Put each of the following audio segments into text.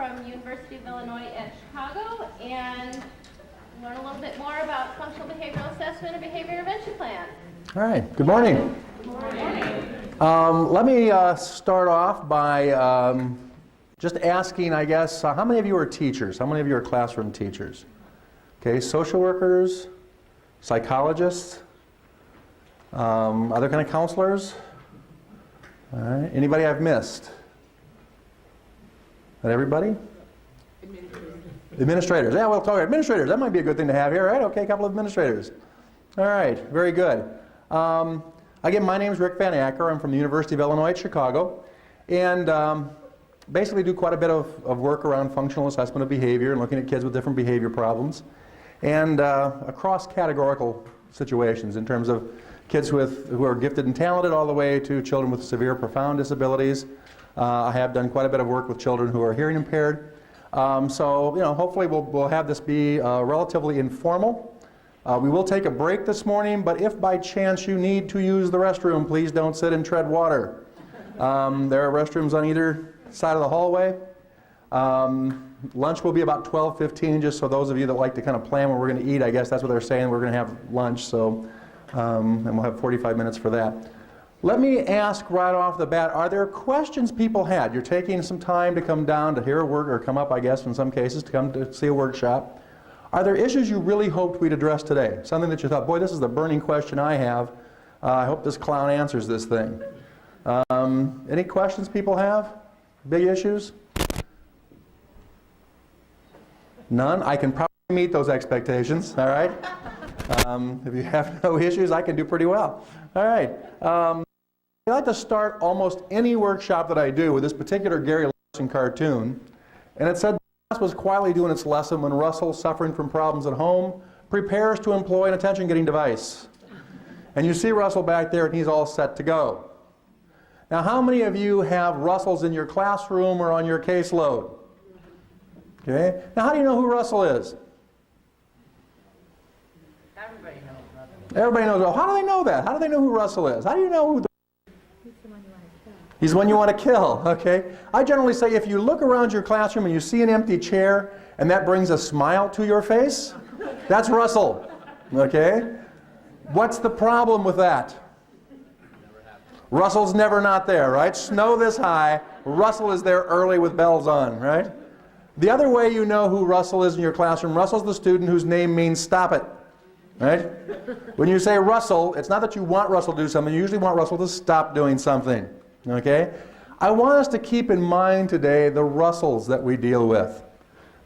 from University of Illinois at Chicago and learn a little bit more about functional behavioral assessment and behavior intervention plan. All right, good morning. Good morning. Let me start off by just asking, I guess, how many of you are teachers? How many of you are classroom teachers? Okay, social workers, psychologists, other kind of counselors? All right, anybody I've missed? Not everybody? Administrators. Yeah, we'll talk about administrators. That might be a good thing to have here, right? Okay, a couple of administrators. All right, very good. Again, my name is Rick Van Acker. I'm from the University of Illinois at Chicago, and basically do quite a bit of work around functional assessment of behavior and looking at kids with different behavior problems, and across categorical situations in terms of kids who are gifted and talented all the way to children with severe, profound disabilities. I have done quite a bit of work with children who are hearing impaired. So, hopefully we'll have this be relatively informal. We will take a break this morning, but if by chance you need to use the restroom, please don't sit and tread water. There are restrooms on either side of the hallway. Lunch will be about 12:15, just so those of you that like to kind of plan where we're going to eat, I guess that's what they're saying, we're going to have lunch, so, and we'll have 45 minutes for that. Let me ask right off the bat, are there questions people had? You're taking some time to come down to hear a work, or come up, I guess, in some cases, to come to see a workshop. Are there issues you really hoped we'd address today? Something that you thought, boy, this is the burning question I have. I hope this clown answers this thing. Any questions people have? Big issues? None? I can probably meet those expectations, all right? If you have no issues, I can do pretty well. All right. I like to start almost any workshop that I do with this particular Gary Larson cartoon. And it said, the class was quietly doing its lesson when Russell, suffering from problems at home, prepares to employ an attention-getting device. And you see Russell back there, and he's all set to go. Now, how many of you have Russells in your classroom or on your caseload? Okay. Now, how do you know who Russell is? Everybody knows Russell. Everybody knows. Oh, how do they know that? How do they know who Russell is? How do you know who the... He's the one you want to kill, okay? I generally say if you look around your classroom and you see an empty chair and that brings a smile to your face, that's Russell, okay? What's the problem with that? Russell's never not there, right? Snow this high, Russell is there early with bells on, right? The other way you know who Russell is in your classroom, Russell's the student whose name means stop it, right? When you say Russell, it's not that you want Russell to do something, you usually want Russell to stop doing something. Okay? I want us to keep in mind today the Russells that we deal with.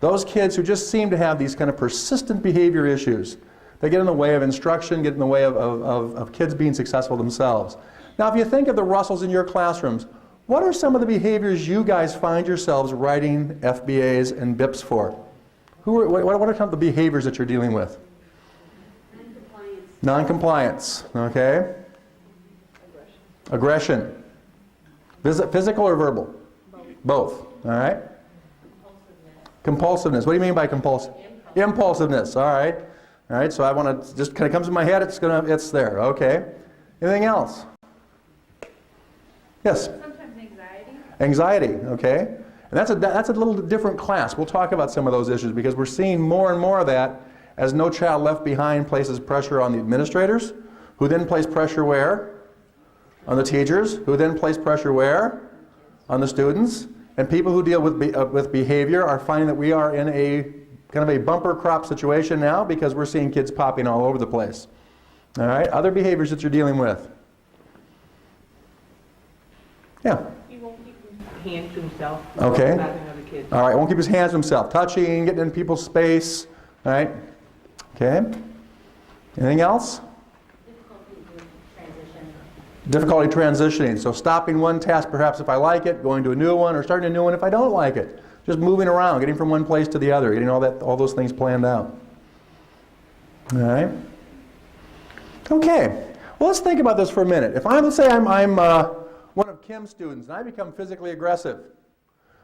Those kids who just seem to have these kind of persistent behavior issues. They get in the way of instruction, get in the way of kids being successful themselves. Now, if you think of the Russells in your classrooms, what are some of the behaviors you guys find yourselves writing FBAs and BIPs for? What are some of the behaviors that you're dealing with? Non-compliance. Okay? Aggression. Physical or verbal? Both. All right. Compulsiveness. What do you mean by compulsive? Impulsiveness. All right. All right. So I want to just kind of comes in my head. It's there. Okay. Anything else? Yes. Sometimes anxiety. Anxiety. Okay. And that's a little different class. We'll talk about some of those issues because we're seeing more and more of that as No Child Left Behind places pressure on the administrators, who then place pressure where? On the teachers, who then place pressure where? On the students. And people who deal with behavior are finding that we are in a kind of a bumper crop situation now because we're seeing kids popping all over the place. All right, other behaviors that you're dealing with. Yeah? He won't keep his hand to himself. Okay. Slapping other kids. All right, won't keep his hands to himself. Touching, getting in people's space. All right? Okay. Anything else? Difficulty transitioning. So stopping one task perhaps if I like it, going to a new one, or starting a new one if I don't like it. Just moving around, getting from one place to the other, getting all those things planned out. All right? Okay. Well, let's think about this for a minute. Let's say I'm one of Kim's students and I become physically aggressive.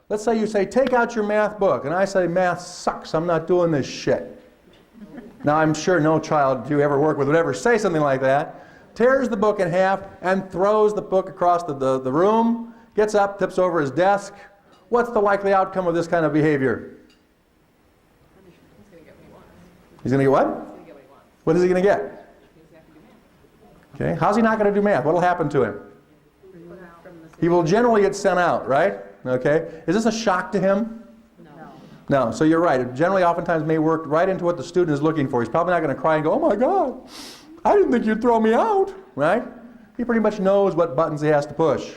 Let's say you say, take out your math book, and I say, math sucks, I'm not doing this shit. Now, I'm sure no child you ever work with would ever say something like that. Tears the book in half and throws the book across the room, gets up, tips over his desk, what's the likely outcome of this kind of behavior? He's going to get what? What is he going to get? Okay, how's he not going to do math? What will happen to him? He will generally get sent out, right? Okay, is this a shock to him? No, so you're right. It generally oftentimes may work right into what the student is looking for. He's probably not going to cry and go, oh my God, I didn't think you'd throw me out, right? He pretty much knows what buttons he has to push.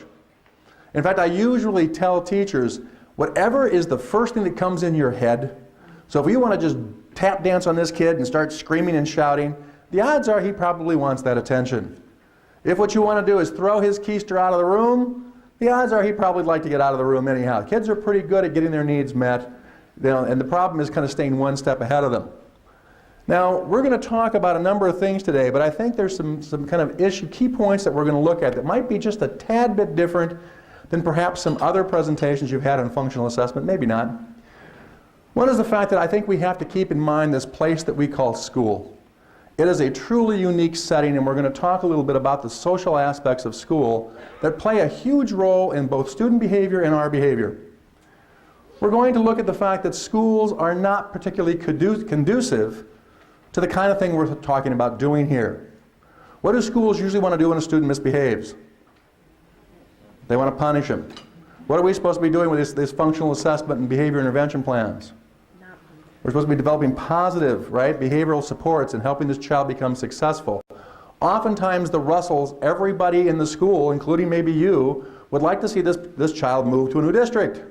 In fact, I usually tell teachers, whatever is the first thing that comes in your head, so if you want to just tap dance on this kid and start screaming and shouting, the odds are he probably wants that attention. If what you want to do is throw his keister out of the room, the odds are he'd probably like to get out of the room anyhow. Kids are pretty good at getting their needs met. And the problem is kind of staying one step ahead of them. Now, we're going to talk about a number of things today, but I think there's some kind of key points that we're going to look at that might be just a tad bit different than perhaps some other presentations you've had on functional assessment, maybe not. One is the fact that I think we have to keep in mind this place that we call school. It is a truly unique setting, and we're going to talk a little bit about the social aspects of school that play a huge role in both student behavior and our behavior. We're going to look at the fact that schools are not particularly conducive to the kind of thing we're talking about doing here. What do schools usually want to do when a student misbehaves? They want to punish him. What are we supposed to be doing with this functional assessment and behavior intervention plans? We're supposed to be developing positive, right, behavioral supports and helping this child become successful. Oftentimes the Russells, everybody in the school, including maybe you, would like to see this child move to a new district.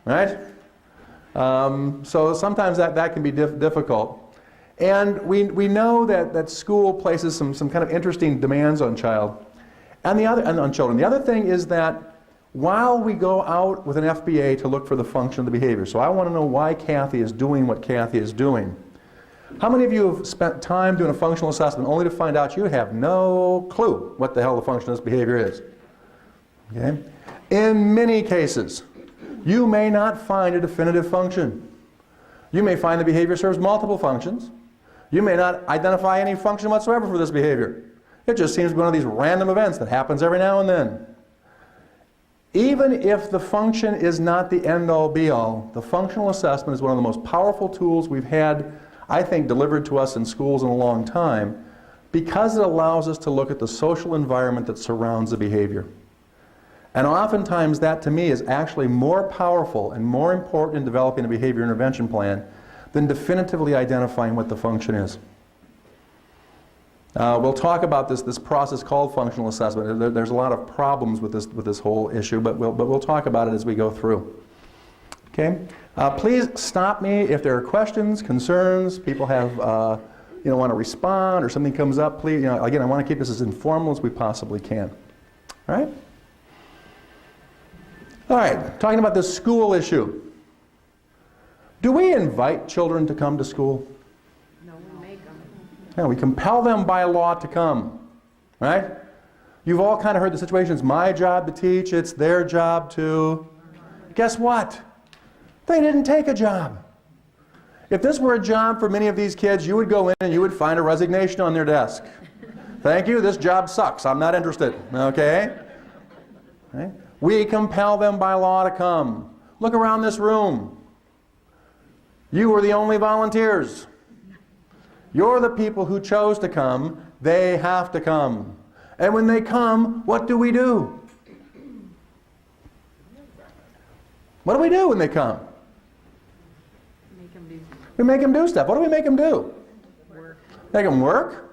Right? So sometimes that can be difficult. And we know that school places some kind of interesting demands on children. The other thing is that while we go out with an FBA to look for the function of the behavior, so I want to know why Kathy is doing what Kathy is doing. How many of you have spent time doing a functional assessment only to find out you have no clue what the hell the function of this behavior is? Okay? In many cases, you may not find a definitive function. You may find the behavior serves multiple functions. You may not identify any function whatsoever for this behavior. It just seems to be one of these random events that happens every now and then. Even if the function is not the end-all be-all, the functional assessment is one of the most powerful tools we've had, I think, delivered to us in schools in a long time, because it allows us to look at the social environment that surrounds the behavior. And oftentimes that, to me, is actually more powerful and more important in developing a behavior intervention plan than definitively identifying what the function is. We'll talk about this process called functional assessment. There's a lot of problems with this whole issue, but we'll talk about it as we go through. Okay? Please stop me if there are questions, concerns, people have want to respond, or something comes up. Please, again, I want to keep this as informal as we possibly can. All right? All right, talking about this school issue. Do we invite children to come to school? No, we make them. Yeah, we compel them by law to come, right? You've all kind of heard the situation. It's my job to teach, it's their job to... Guess what? They didn't take a job. If this were a job for many of these kids, you would go in and you would find a resignation on their desk. Thank you, this job sucks, I'm not interested, okay? Right? We compel them by law to come. Look around this room. You were the only volunteers. You're the people who chose to come. They have to come. And when they come, what do we do? What do we do when they come? Make them do We make them do stuff. What do we make them do? work. Make them work?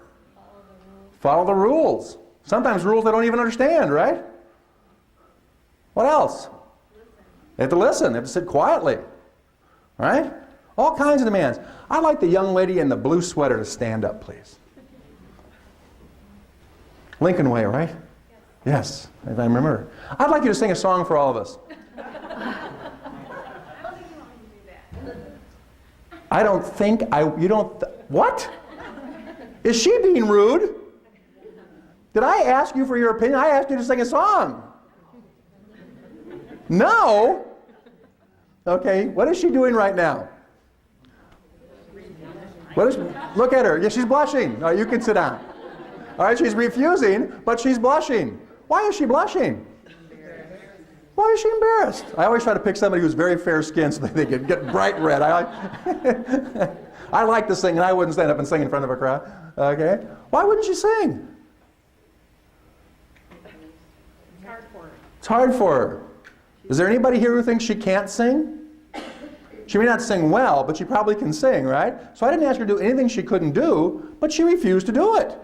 Follow the rules. Sometimes rules they don't even understand, right? What else? They have to listen. They have to sit quietly. Right? All kinds of demands. I'd like the young lady in the blue sweater to stand up, please. Lincoln Way, right? Yes, I remember. I'd like you to sing a song for all of us. I don't think you don't, what? Is she being rude? Did I ask you for your opinion? I asked you to sing a song. No? Okay, what is she doing right now? Look at her. Yeah, she's blushing. All right, you can sit down. All right, she's refusing, but she's blushing. Why is she blushing? Why is she embarrassed? I always try to pick somebody who's very fair-skinned so that they can get bright red. I like to sing, and I wouldn't stand up and sing in front of a crowd. Okay? Why wouldn't she sing? It's hard for her. It's hard for her. Is there anybody here who thinks she can't sing? She may not sing well, but she probably can sing, right? So I didn't ask her to do anything she couldn't do, but she refused to do it.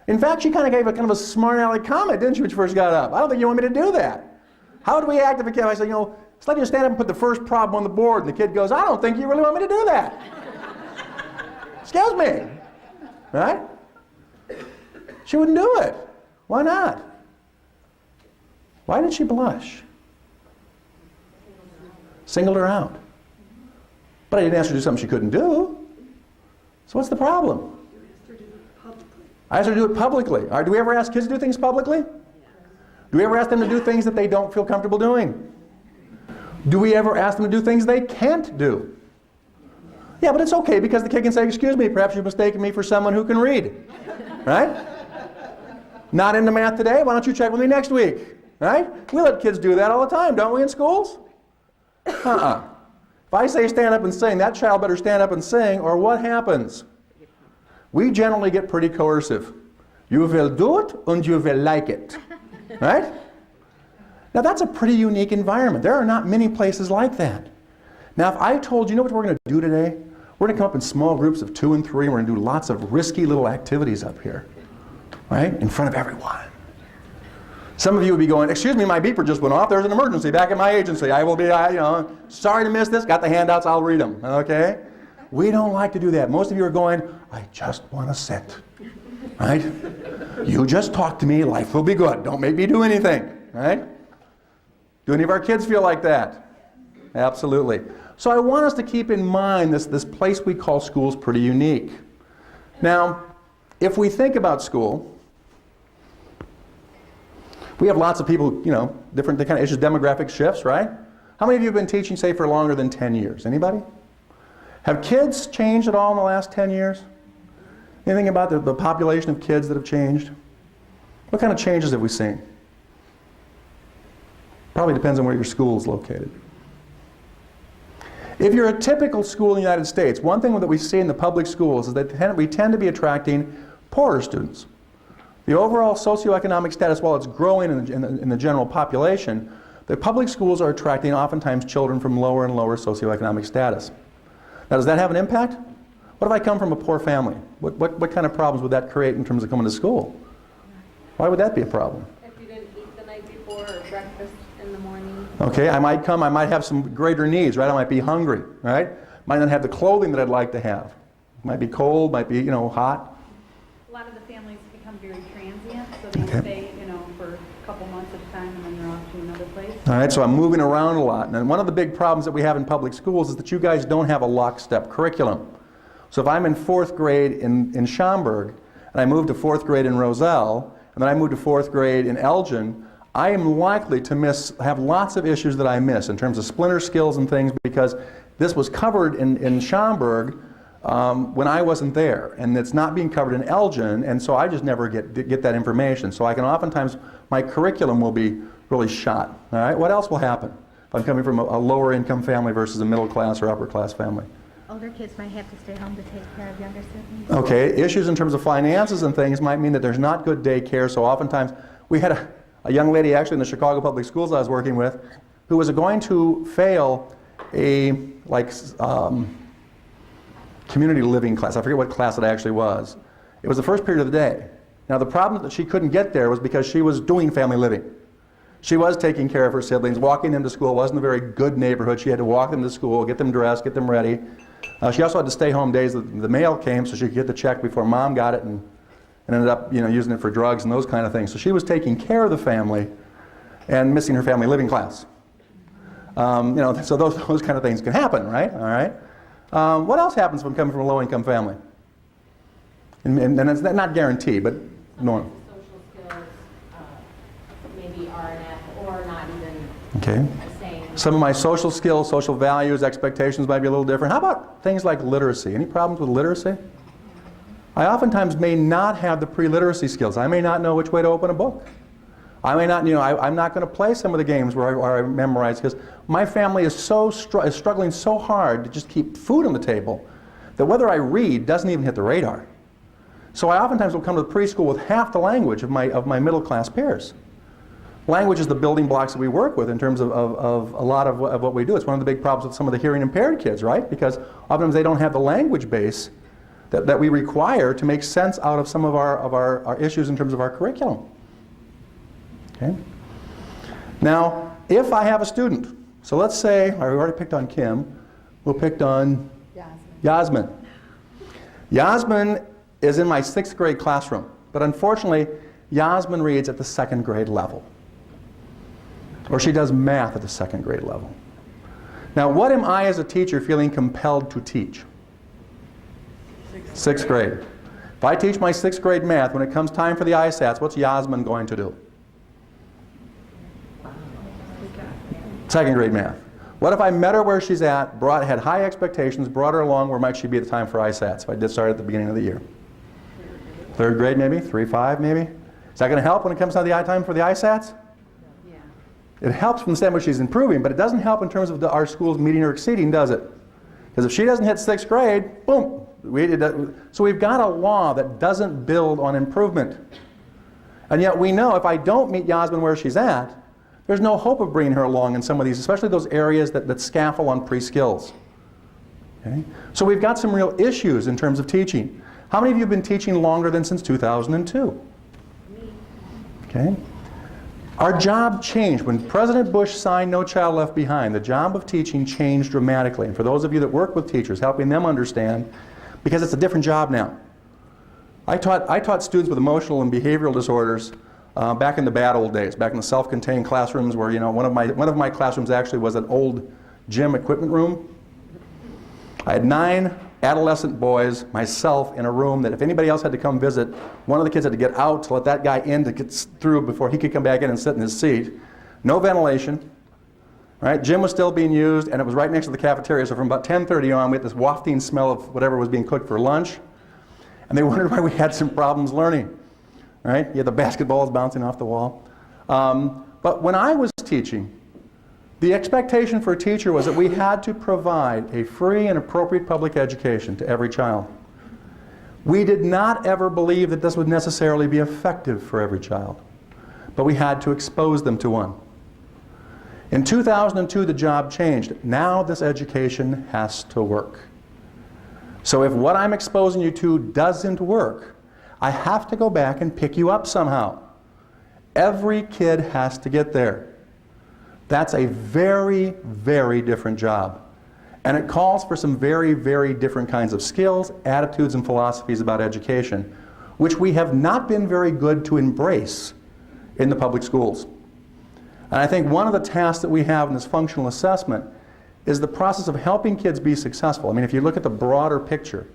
In fact, she kind of gave a kind of a smart-aleck comment, didn't she, when she first got up? I don't think you want me to do that. How do we act if a kid, I say, you know, let's let you stand up and put the first problem on the board, and the kid goes, I don't think you really want me to do that. Excuse me. Right? She wouldn't do it. Why not? Why did she blush? Singled her out. But I didn't ask her to do something she couldn't do. So what's the problem? I asked her to do it publicly. All right, do we ever ask kids to do things publicly? Do we ever ask them to do things that they don't feel comfortable doing? Do we ever ask them to do things they can't do? Yeah, but it's okay because the kid can say, excuse me, perhaps you've mistaken me for someone who can read. Right? Not into math today? Why don't you check with me next week? Right? We let kids do that all the time, don't we, in schools? If I say stand up and sing, that child better stand up and sing, or what happens? We generally get pretty coercive. You will do it and you will like it. Right? Now that's a pretty unique environment. There are not many places like that. Now if I told you, know what we're going to do today? We're going to come up in small groups of 2 and 3, and we're going to do lots of risky little activities up here. Right? In front of everyone. Some of you would be going, excuse me, my beeper just went off. There's an emergency back at my agency. I will be, sorry to miss this. Got the handouts. I'll read them. Okay? We don't like to do that. Most of you are going, I just want to sit. Right? You just talk to me. Life will be good. Don't make me do anything. Right? Do any of our kids feel like that? Absolutely. So I want us to keep in mind this place we call school is pretty unique. Now, if we think about school, we have lots of people, different kind of issues, demographic shifts, right? How many of you have been teaching, say, for longer than 10 years? Anybody? Have kids changed at all in the last 10 years? Anything about the population of kids that have changed? What kind of changes have we seen? Probably depends on where your school is located. If you're a typical school in the United States, one thing that we see in the public schools is that we tend to be attracting poorer students. The overall socioeconomic status, while it's growing in the general population, the public schools are attracting oftentimes children from lower and lower socioeconomic status. Now, does that have an impact? What if I come from a poor family? What kind of problems would that create in terms of coming to school? Why would that be a problem? If you didn't eat the night before or breakfast in the morning. Okay, I might have some greater needs, right? I might be hungry, right? Might not have the clothing that I'd like to have. Might be cold, might be, hot. A lot of the families become very transient, so they stay, for a couple months at a time and then they're off to another place. All right, so I'm moving around a lot. And one of the big problems that we have in public schools is that you guys don't have a lockstep curriculum. So if I'm in 4th grade in Schaumburg, and I move to 4th grade in Roselle, and then I move to 4th grade in Elgin, I am likely to have lots of issues that I miss in terms of splinter skills and things, because this was covered in Schaumburg when I wasn't there, and it's not being covered in Elgin, and so I just never get that information. So I can oftentimes, my curriculum will be really shot. All right, what else will happen if I'm coming from a lower income family versus a middle class or upper class family? Older kids might have to stay home to take care of younger siblings. Okay, issues in terms of finances and things might mean that there's not good daycare, so oftentimes we had a young lady actually in the Chicago Public Schools I was working with who was going to fail a community living class. I forget what class it actually was. It was the first period of the day. Now the problem that she couldn't get there was because she was doing family living. She was taking care of her siblings, walking them to school. It wasn't a very good neighborhood. She had to walk them to school, get them dressed, get them ready. She also had to stay home days that the mail came so she could get the check before mom got it and ended up using it for drugs and those kind of things. So she was taking care of the family and missing her family living class. So those kind of things can happen, right? All right. What else happens when coming from a low-income family? And it's not guaranteed, but normal. Social skills maybe are or not even Okay. the same. Some of my social skills, social values, expectations might be a little different. How about things like literacy? Any problems with literacy? I oftentimes may not have the pre-literacy skills. I may not know which way to open a book. I may not, I'm not going to play some of the games where I memorize because my family is is struggling so hard to just keep food on the table that whether I read doesn't even hit the radar. So I oftentimes will come to the preschool with half the language of my middle class peers. Language is the building blocks that we work with in terms of a lot of what we do. It's one of the big problems with some of the hearing impaired kids, right? Because oftentimes they don't have the language base that we require to make sense out of some of our issues in terms of our curriculum. Okay? Now, if I have a student, so let's say, I already picked on Kim, we'll pick on Yasmin. Yasmin is in my 6th grade classroom, but unfortunately, Yasmin reads at the 2nd grade level. Or she does math at the 2nd grade level. Now, what am I as a teacher feeling compelled to teach? 6th grade. If I teach my 6th grade math, when it comes time for the ISATs, what's Yasmin going to do? 2nd grade math. What if I met her where she's at, had high expectations, brought her along, where might she be at the time for ISATs if I did start at the beginning of the year? 3rd grade maybe? 3, 5 maybe? Is that going to help when it comes to the time for the ISATs? It helps from the standpoint she's improving, but it doesn't help in terms of our schools meeting or exceeding, does it? Because if she doesn't hit 6th grade, boom. So we've got a law that doesn't build on improvement. And yet we know if I don't meet Yasmin where she's at, there's no hope of bringing her along in some of these, especially those areas that scaffold on pre-skills. Okay? So we've got some real issues in terms of teaching. How many of you have been teaching longer than since 2002? Okay? Our job changed. When President Bush signed No Child Left Behind, the job of teaching changed dramatically. And for those of you that work with teachers, helping them understand, because it's a different job now. I taught students with emotional and behavioral disorders back in the bad old days, back in the self-contained classrooms where, one of my classrooms actually was an old gym equipment room. I had 9 adolescent boys, myself, in a room that if anybody else had to come visit, one of the kids had to get out to let that guy in to get through before he could come back in and sit in his seat. No ventilation. Right? Gym was still being used, and it was right next to the cafeteria, so from about 10:30 on, we had this wafting smell of whatever was being cooked for lunch, and they wondered why we had some problems learning. Right? You had the basketballs bouncing off the wall. But when I was teaching, the expectation for a teacher was that we had to provide a free and appropriate public education to every child. We did not ever believe that this would necessarily be effective for every child, but we had to expose them to one. In 2002, the job changed. Now this education has to work. So if what I'm exposing you to doesn't work, I have to go back and pick you up somehow. Every kid has to get there. That's a very, very different job. And it calls for some very, very different kinds of skills, attitudes, and philosophies about education, which we have not been very good to embrace in the public schools. And I think one of the tasks that we have in this functional assessment is the process of helping kids be successful. I mean, if you look at the broader picture,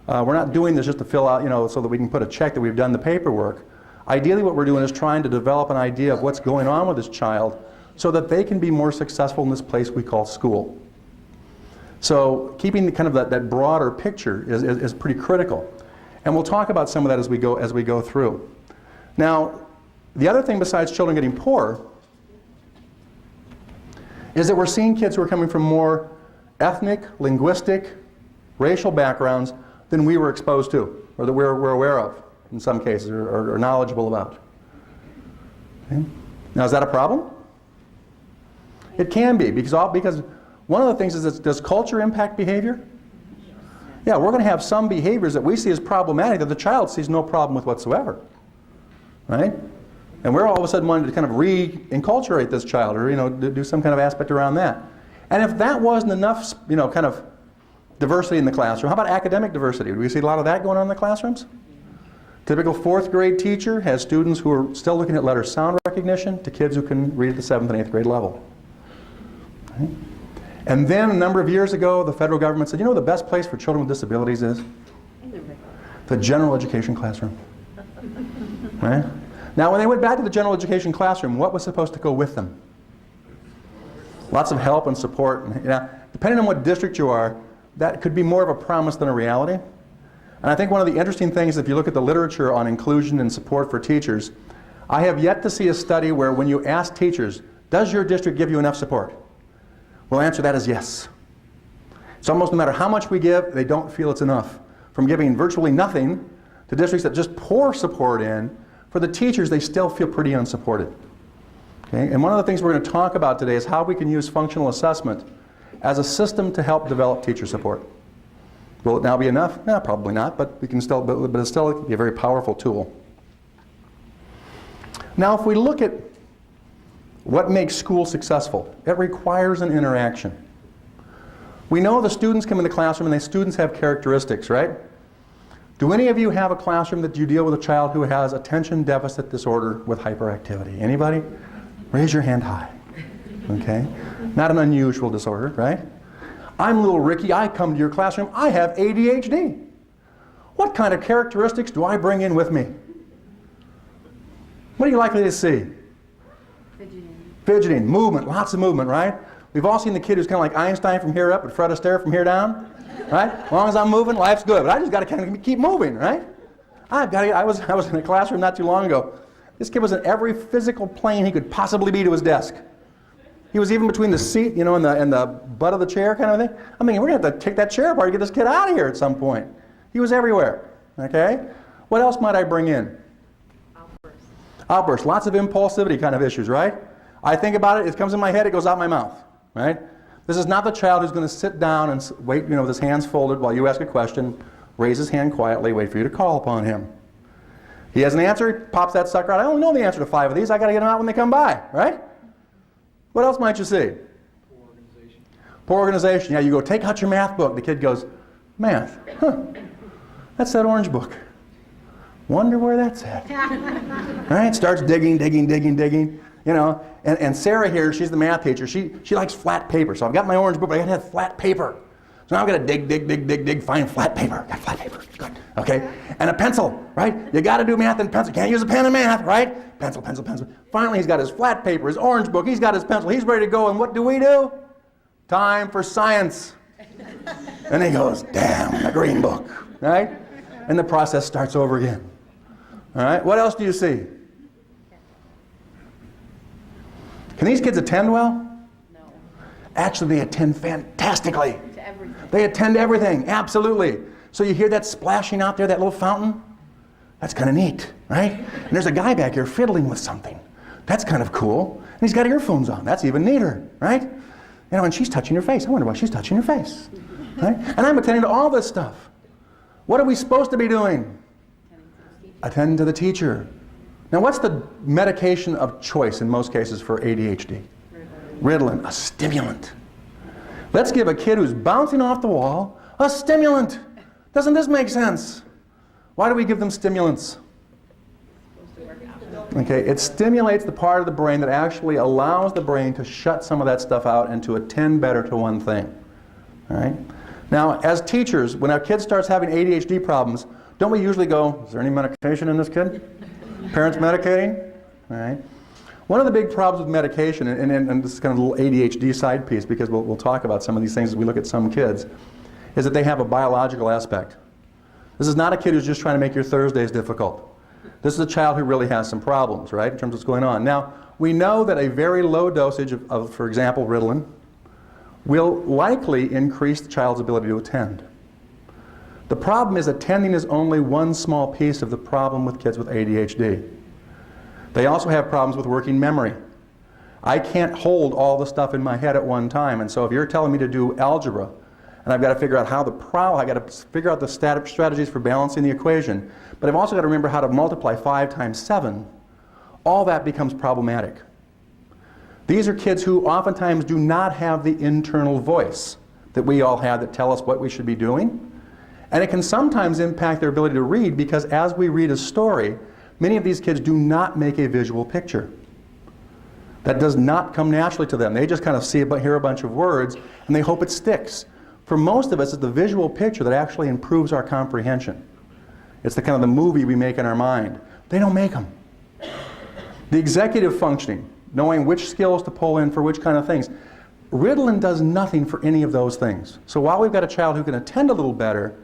we're not doing this just to fill out, so that we can put a check that we've done the paperwork. Ideally, what we're doing is trying to develop an idea of what's going on with this child so that they can be more successful in this place we call school. So keeping that broader picture is pretty critical. And we'll talk about some of that as we go through. Now, the other thing besides children getting poorer is that we're seeing kids who are coming from more ethnic, linguistic, racial backgrounds than we were exposed to, or that we're aware of in some cases, or knowledgeable about. Okay? Now, is that a problem? It can be, because one of the things is, does culture impact behavior? Yeah, we're going to have some behaviors that we see as problematic that the child sees no problem with whatsoever. Right? And we're all of a sudden wanting to kind of re-enculturate this child, or do some kind of aspect around that. And if that wasn't enough, kind of diversity in the classroom, how about academic diversity? Do we see a lot of that going on in the classrooms? Typical 4th grade teacher has students who are still looking at letter sound recognition to kids who can read at the 7th and 8th grade level. Okay. And then a number of years ago, the federal government said, the best place for children with disabilities is? The general education classroom. Right? Now, when they went back to the general education classroom, what was supposed to go with them? Lots of help and support. And, depending on what district you are, that could be more of a promise than a reality. And I think one of the interesting things, if you look at the literature on inclusion and support for teachers, I have yet to see a study where when you ask teachers, does your district give you enough support? Well, answer that is yes. It's almost no matter how much we give, they don't feel it's enough. From giving virtually nothing to districts that just pour support in, for the teachers, they still feel pretty unsupported. Okay? And one of the things we're going to talk about today is how we can use functional assessment as a system to help develop teacher support. Will it now be enough? No, probably not, but we can still, but it's still be a very powerful tool. Now, if we look at what makes school successful, it requires an interaction. We know the students come in the classroom and the students have characteristics, right? Do any of you have a classroom that you deal with a child who has attention deficit disorder with hyperactivity? Anybody? Raise your hand high. Okay? Not an unusual disorder, right? I'm little Ricky, I come to your classroom, I have ADHD. What kind of characteristics do I bring in with me? What are you likely to see? Fidgeting, movement, lots of movement, right? We've all seen the kid who's kind of like Einstein from here up and Fred Astaire from here down, right? As long as I'm moving, life's good, but I just got to kind of keep moving, right? I was in a classroom not too long ago. This kid was in every physical plane he could possibly be to his desk. He was even between the seat, you know, and the butt of the chair kind of thing. I mean, we're going to have to take that chair apart to get this kid out of here at some point. He was everywhere, okay? What else might I bring in? Outbursts, lots of impulsivity kind of issues, right? I think about it, it comes in my head, it goes out my mouth, right? This is not the child who's going to sit down and wait, you know, with his hands folded while you ask a question, raise his hand quietly, wait for you to call upon him. He has an answer, he pops that sucker out. I only know the answer to 5 of these, I got to get them out when they come by, right? What else might you see? Poor organization. Poor organization. Yeah, you go, take out your math book. The kid goes, math? Huh. That's that orange book. Wonder where that's at. Right? Starts digging. You know, and Sarah here, she's the math teacher. She likes flat paper. So I've got my orange book, but I got to have flat paper. So now I've got to dig, find flat paper. Got flat paper. Good. Okay? And a pencil, right? You got to do math in pencil. Can't use a pen in math, right? Pencil. Finally, he's got his flat paper, his orange book, he's got his pencil, he's ready to go. And what do? Time for science. And he goes, damn, the green book, right? And the process starts over again. All right? What else do you see? Can these kids attend well? No. Actually, they attend fantastically. To everything. They attend to everything, absolutely. So you hear that splashing out there, that little fountain? That's kind of neat, right? And there's a guy back here fiddling with something. That's kind of cool. And he's got earphones on. That's even neater, right? You know, and she's touching her face. I wonder why she's touching her face, right? And I'm attending to all this stuff. What are we supposed to be doing? Attending to the teacher. Now, what's the medication of choice in most cases for ADHD? Ritalin, a stimulant. Let's give a kid who's bouncing off the wall a stimulant. Doesn't this make sense? Why do we give them stimulants? Okay, it stimulates the part of the brain that actually allows the brain to shut some of that stuff out and to attend better to one thing. All right? Now, as teachers, when our kid starts having ADHD problems, don't we usually go, is there any medication in this kid? Parents medicating? All right. One of the big problems with medication, and this is kind of a little ADHD side piece because we'll talk about some of these things as we look at some kids, is that they have a biological aspect. This is not a kid who's just trying to make your Thursdays difficult. This is a child who really has some problems, right, in terms of what's going on. Now, we know that a very low dosage of for example, Ritalin, will likely increase the child's ability to attend. The problem is attending is only one small piece of the problem with kids with ADHD. They also have problems with working memory. I can't hold all the stuff in my head at one time, and so if you're telling me to do algebra, and I've got to figure out how I've got to figure out the strategies for balancing the equation, but I've also got to remember how to multiply 5 times 7, all that becomes problematic. These are kids who oftentimes do not have the internal voice that we all have that tell us what we should be doing. And it can sometimes impact their ability to read because as we read a story, many of these kids do not make a visual picture. That does not come naturally to them. They just kind of hear a bunch of words and they hope it sticks. For most of us, it's the visual picture that actually improves our comprehension. It's the kind of the movie we make in our mind. They don't make them. The executive functioning, knowing which skills to pull in for which kind of things. Ritalin does nothing for any of those things. So while we've got a child who can attend a little better,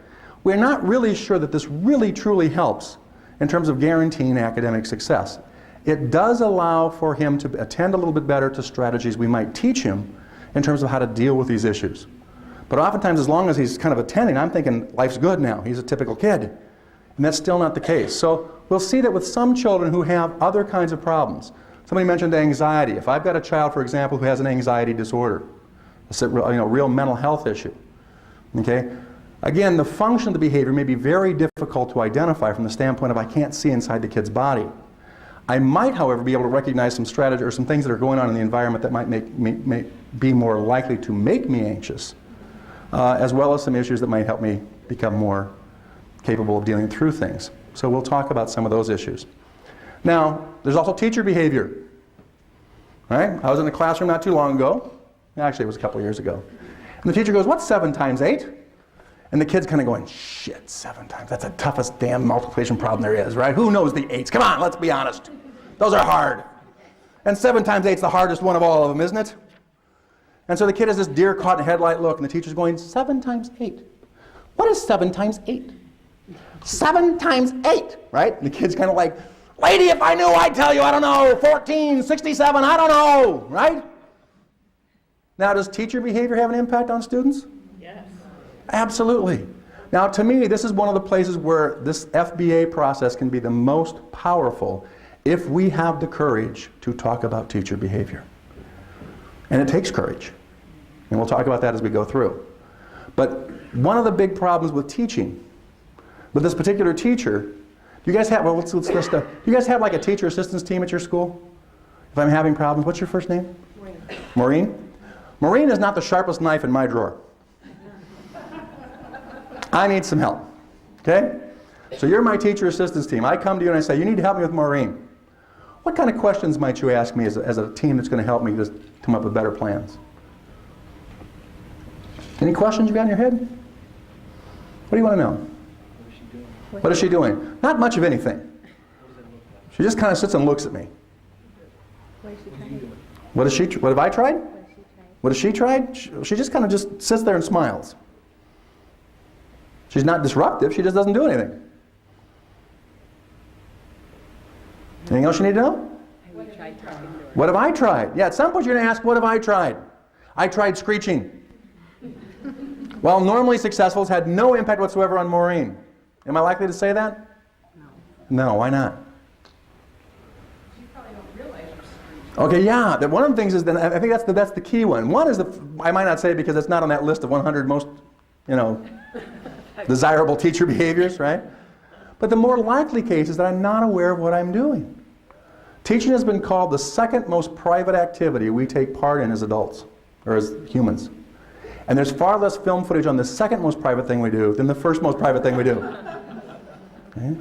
we're not really sure that this really truly helps in terms of guaranteeing academic success. it does allow for him to attend a little bit better to strategies we might teach him in terms of how to deal with these issues. But oftentimes, as long as he's kind of attending, I'm thinking, life's good now. He's a typical kid. And that's still not the case. So we'll see that with some children who have other kinds of problems. Somebody mentioned anxiety. If I've got a child, for example, who has an anxiety disorder, it's a real mental health issue. Okay? Again, the function of the behavior may be very difficult to identify from the standpoint of I can't see inside the kid's body. I might, however, be able to recognize some strategies or some things that are going on in the environment that might be more likely to make me anxious, as well as some issues that might help me become more capable of dealing through things. So we'll talk about some of those issues. Now, there's also teacher behavior. Right? I was in a classroom not too long ago. Actually, it was a couple years ago. And the teacher goes, what's 7 times 8? And the kid's kind of going, shit, 7 times. That's the toughest damn multiplication problem there is, right? Who knows the 8s? Come on, let's be honest. Those are hard. And 7 times 8's the hardest one of all of them, isn't it? And so the kid has this deer caught in a headlight look, and the teacher's going, 7 times 8. What is 7 times 8? 7 times 8, right? And the kid's kind of like, lady, if I knew, I'd tell you, I don't know, 1467, I don't know, right? Now, does teacher behavior have an impact on students? Yes. Absolutely. Now, to me, this is one of the places where this FBA process can be the most powerful if we have the courage to talk about teacher behavior. And it takes courage. And we'll talk about that as we go through. But one of the big problems with teaching, with this particular teacher, do you guys have, well, let's list do you guys have like a teacher assistance team at your school? If I'm having problems, what's your first name? Maureen. Maureen? Maureen is not the sharpest knife in my drawer. I need some help. Okay? So you're my teacher assistance team. I come to you and I say, you need to help me with Maureen. What kind of questions might you ask me as a team that's going to help me just come up with better plans? Any questions you got in your head? What do you want to know? What is she doing? Not much of anything. She just kind of sits and looks at me. What have I tried? What has she tried? She just kind of just sits there and smiles. She's not disruptive, she just doesn't do anything. Anything else you need to know? What have I tried? Yeah, at some point you're going to ask, what have I tried? I tried screeching. While normally successful, it's had no impact whatsoever on Maureen. Am I likely to say that? No. No, why not? You probably don't realize you're screeching. Okay, yeah. One of the things is, that I think that's the key one. One is, I might not say it because it's not on that list of 100 most, desirable teacher behaviors, right? But the more likely case is that I'm not aware of what I'm doing. Teaching has been called the second most private activity we take part in as adults, or as humans. And there's far less film footage on the second most private thing we do than the first most private thing we do. Okay?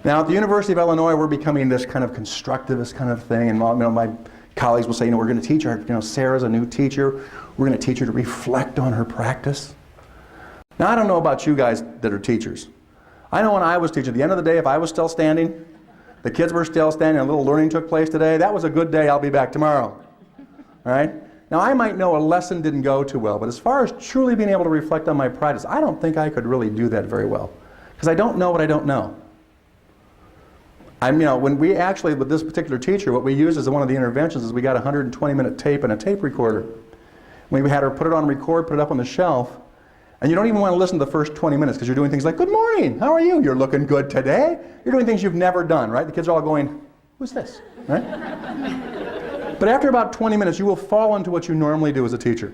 Now, at the University of Illinois, we're becoming this kind of constructivist kind of thing, and my colleagues will say, we're going to teach her, Sarah's a new teacher, we're going to teach her to reflect on her practice. Now, I don't know about you guys that are teachers. I know when I was teaching, at the end of the day, if I was still standing, the kids were still standing, a little learning took place today, that was a good day, I'll be back tomorrow. All right? Now, I might know a lesson didn't go too well, but as far as truly being able to reflect on my practice, I don't think I could really do that very well. Because I don't know what I don't know. When we actually, with this particular teacher, what we used as one of the interventions is we got a 120-minute tape and a tape recorder. We had her put it on record, put it up on the shelf, and you don't even want to listen to the first 20 minutes because you're doing things like, good morning, how are you? You're looking good today. You're doing things you've never done, right? The kids are all going, who's this? Right? But after about 20 minutes, you will fall into what you normally do as a teacher.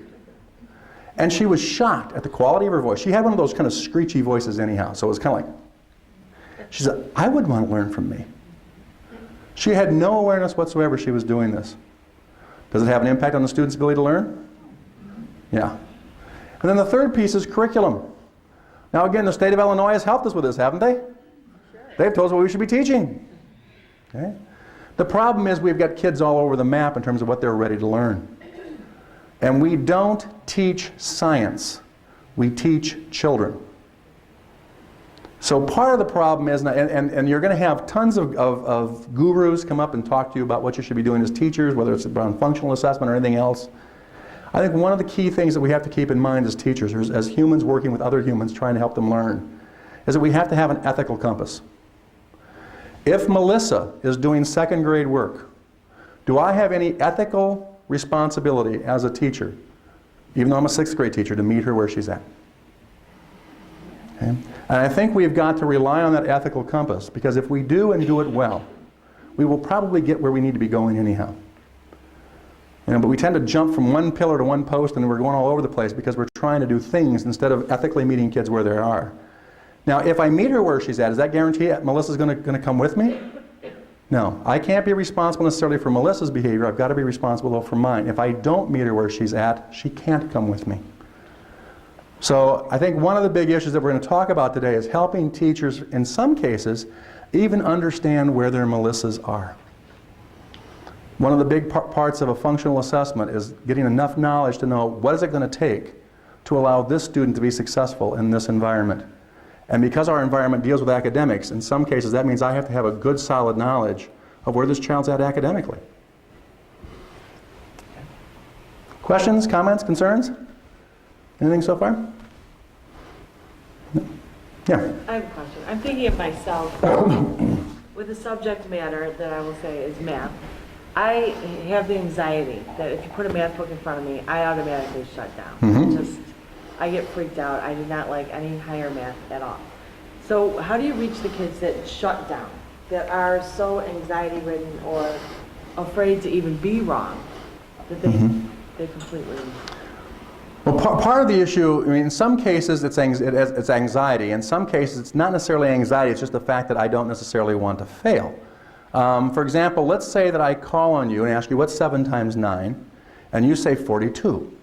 And she was shocked at the quality of her voice. She had one of those kind of screechy voices anyhow, so it was kind of like, she said, I would want to learn from me. She had no awareness whatsoever she was doing this. Does it have an impact on the student's ability to learn? Yeah. And then the third piece is curriculum. Now again, the state of Illinois has helped us with this, haven't they? Sure. They've told us what we should be teaching. Okay? The problem is we've got kids all over the map in terms of what they're ready to learn. And we don't teach science. We teach children. So part of the problem is, and you're going to have tons of gurus come up and talk to you about what you should be doing as teachers, whether it's around functional assessment or anything else. I think one of the key things that we have to keep in mind as teachers, or as humans working with other humans trying to help them learn, is that we have to have an ethical compass. If Melissa is doing second grade work, do I have any ethical responsibility as a teacher, even though I'm a sixth grade teacher, to meet her where she's at? Okay? And I think we've got to rely on that ethical compass, because if we do and do it well, we will probably get where we need to be going anyhow. But we tend to jump from one pillar to one post, and we're going all over the place because we're trying to do things instead of ethically meeting kids where they are. Now, if I meet her where she's at, does that guarantee Melissa's going to come with me? No. I can't be responsible necessarily for Melissa's behavior. I've got to be responsible for mine. If I don't meet her where she's at, she can't come with me. So I think one of the big issues that we're going to talk about today is helping teachers, in some cases, even understand where their Melissas are. One of the big parts of a functional assessment is getting enough knowledge to know what is it going to take to allow this student to be successful in this environment. And because our environment deals with academics, in some cases that means I have to have a good solid knowledge of where this child's at academically. Questions, comments, concerns? Anything so far? No? Yeah. I have a question. I'm thinking of myself with the subject matter that I will say is math. I have the anxiety that if you put a math book in front of me, I automatically shut down. Mm-hmm. I get freaked out. I do not like any higher math at all. So how do you reach the kids that shut down, that are so anxiety-ridden or afraid to even be wrong, that they completely... Well, part of the issue, I mean, in some cases it's anxiety. In some cases it's not necessarily anxiety, it's just the fact that I don't necessarily want to fail. For example, let's say that I call on you and ask you, what's 7 times 9? And you say 42.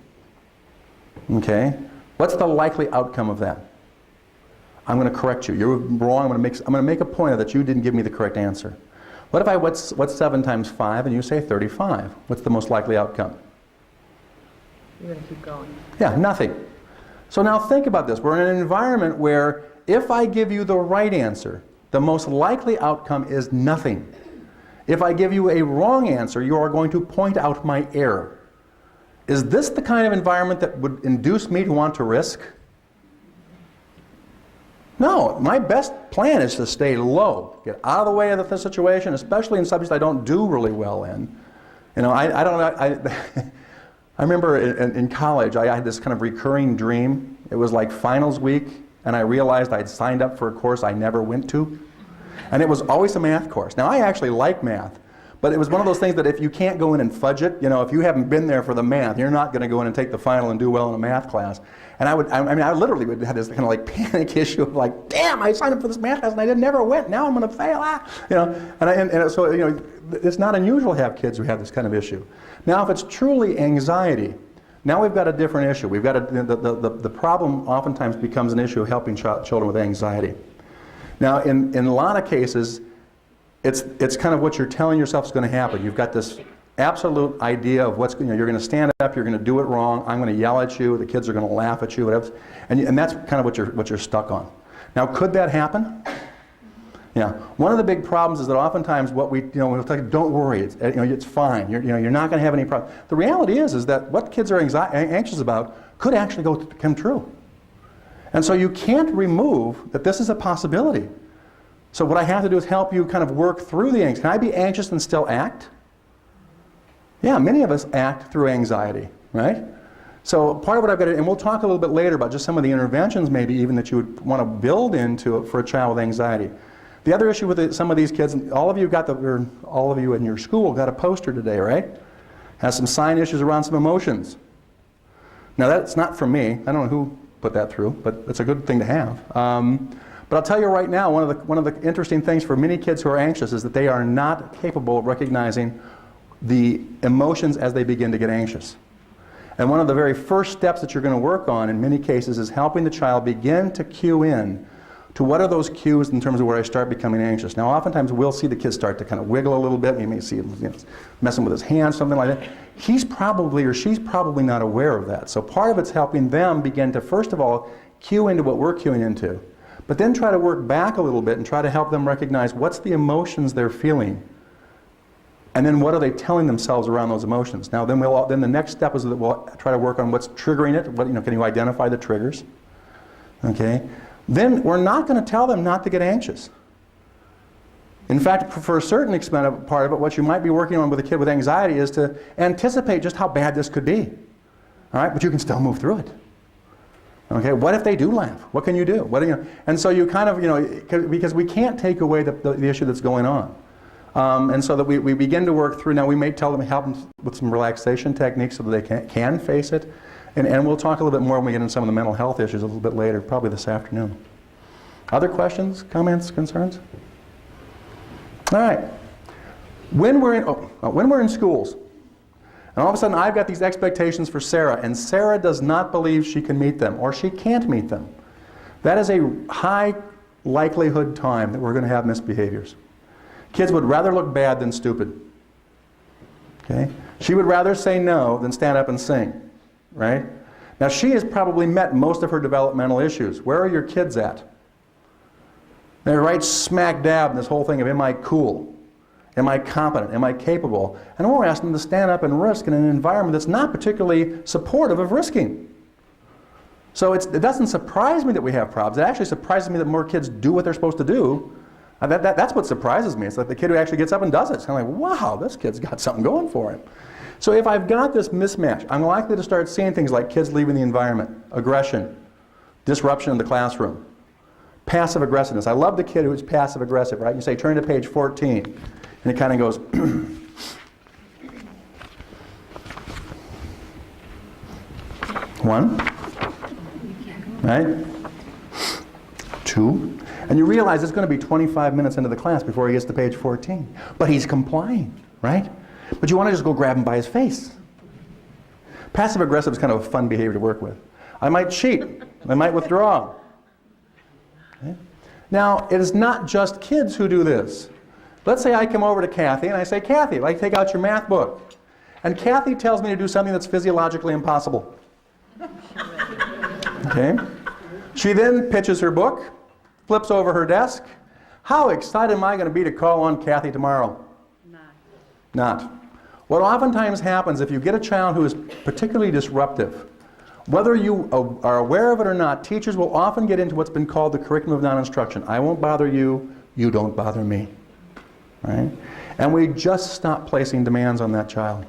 Okay? What's the likely outcome of that? I'm going to correct you. You're wrong. I'm going to make a point of that you didn't give me the correct answer. What if what's 7 times 5 and you say 35? What's the most likely outcome? You're going to keep going. Yeah, nothing. So now think about this. We're in an environment where if I give you the right answer, the most likely outcome is nothing. If I give you a wrong answer, you are going to point out my error. Is this the kind of environment that would induce me to want to risk? No, my best plan is to stay low, get out of the way of the situation, especially in subjects I don't do really well in. I remember in college, I had this kind of recurring dream. It was like finals week, and I realized I'd signed up for a course I never went to. And it was always a math course. Now, I actually like math, but it was one of those things that if you can't go in and fudge it, if you haven't been there for the math, you're not going to go in and take the final and do well in a math class. And I literally would have this kind of like panic issue of like, damn, I signed up for this math class and I never went. Now I'm going to fail. So it's not unusual to have kids who have this kind of issue. Now, if it's truly anxiety, now we've got a different issue. We've got the problem oftentimes becomes an issue of helping children with anxiety. Now, in a lot of cases, it's kind of what you're telling yourself is going to happen. You've got this absolute idea of what's you're going to stand up, you're going to do it wrong, I'm going to yell at you, the kids are going to laugh at you, whatever, and that's kind of what you're stuck on. Now, could that happen? Yeah. One of the big problems is that oftentimes what we'll tell you, don't worry, it's fine. You're not going to have any problem. The reality is that what kids are anxious about could actually come true. And so you can't remove that this is a possibility. So what I have to do is help you kind of work through the anxiety. Can I be anxious and still act? Yeah, many of us act through anxiety, right? So part of what I've got to do, and we'll talk a little bit later about just some of the interventions maybe even that you would want to build into it for a child with anxiety. The other issue with some of these kids, and all of you in your school got a poster today, right? Has some sign issues around some emotions. Now that's not from me. I don't know who put that through, but it's a good thing to have. But I'll tell you right now, one of the interesting things for many kids who are anxious is that they are not capable of recognizing the emotions as they begin to get anxious. And one of the very first steps that you're going to work on in many cases is helping the child begin to cue in to what are those cues in terms of where I start becoming anxious. Now oftentimes we'll see the kid start to kind of wiggle a little bit. You may see him messing with his hands, something like that. He's probably or she's probably not aware of that. So part of it's helping them begin to first of all cue into what we're cueing into, but then try to work back a little bit and try to help them recognize what's the emotions they're feeling. And then what are they telling themselves around those emotions? Now then the next step is that we'll try to work on what's triggering it. Can you identify the triggers? Okay. Then we're not going to tell them not to get anxious. In fact, for a certain extent, part of it, what you might be working on with a kid with anxiety is to anticipate just how bad this could be. All right, but you can still move through it. Okay, what if they do laugh? What can you do? And so you kind of, because we can't take away the issue that's going on. And so that we begin to work through. Now we may tell them, help them with some relaxation techniques so that they can face it. And we'll talk a little bit more when we get into some of the mental health issues a little bit later, probably this afternoon. Other questions, comments, concerns? All right. When we're in schools, and all of a sudden I've got these expectations for Sarah, and Sarah does not believe she can meet them, or she can't meet them. That is a high likelihood time that we're going to have misbehaviors. Kids would rather look bad than stupid. Okay? She would rather say no than stand up and sing. Right? Now she has probably met most of her developmental issues. Where are your kids at? They're right smack dab in this whole thing of, am I cool? Am I competent? Am I capable? And we're asking them to stand up and risk in an environment that's not particularly supportive of risking. So it doesn't surprise me that we have problems. It actually surprises me that more kids do what they're supposed to do. That's what surprises me. It's like the kid who actually gets up and does it. It's kind of like, wow, this kid's got something going for him. So if I've got this mismatch, I'm likely to start seeing things like kids leaving the environment, aggression, disruption in the classroom, passive aggressiveness. I love the kid who's passive aggressive, right? You say, turn to page 14, and it kind of goes, 1, right? 2, and you realize it's going to be 25 minutes into the class before he gets to page 14. But he's complying, right? But you want to just go grab him by his face. Passive-aggressive is kind of a fun behavior to work with. I might cheat. I might withdraw. Okay? Now, it is not just kids who do this. Let's say I come over to Kathy and I say, Kathy, I'd like to take out your math book. And Kathy tells me to do something that's physiologically impossible. Okay? She then pitches her book, flips over her desk. How excited am I going to be to call on Kathy tomorrow? Not. What oftentimes happens if you get a child who is particularly disruptive, whether you are aware of it or not, teachers will often get into what's been called the curriculum of non-instruction. I won't bother you, you don't bother me. Right? And we just stop placing demands on that child.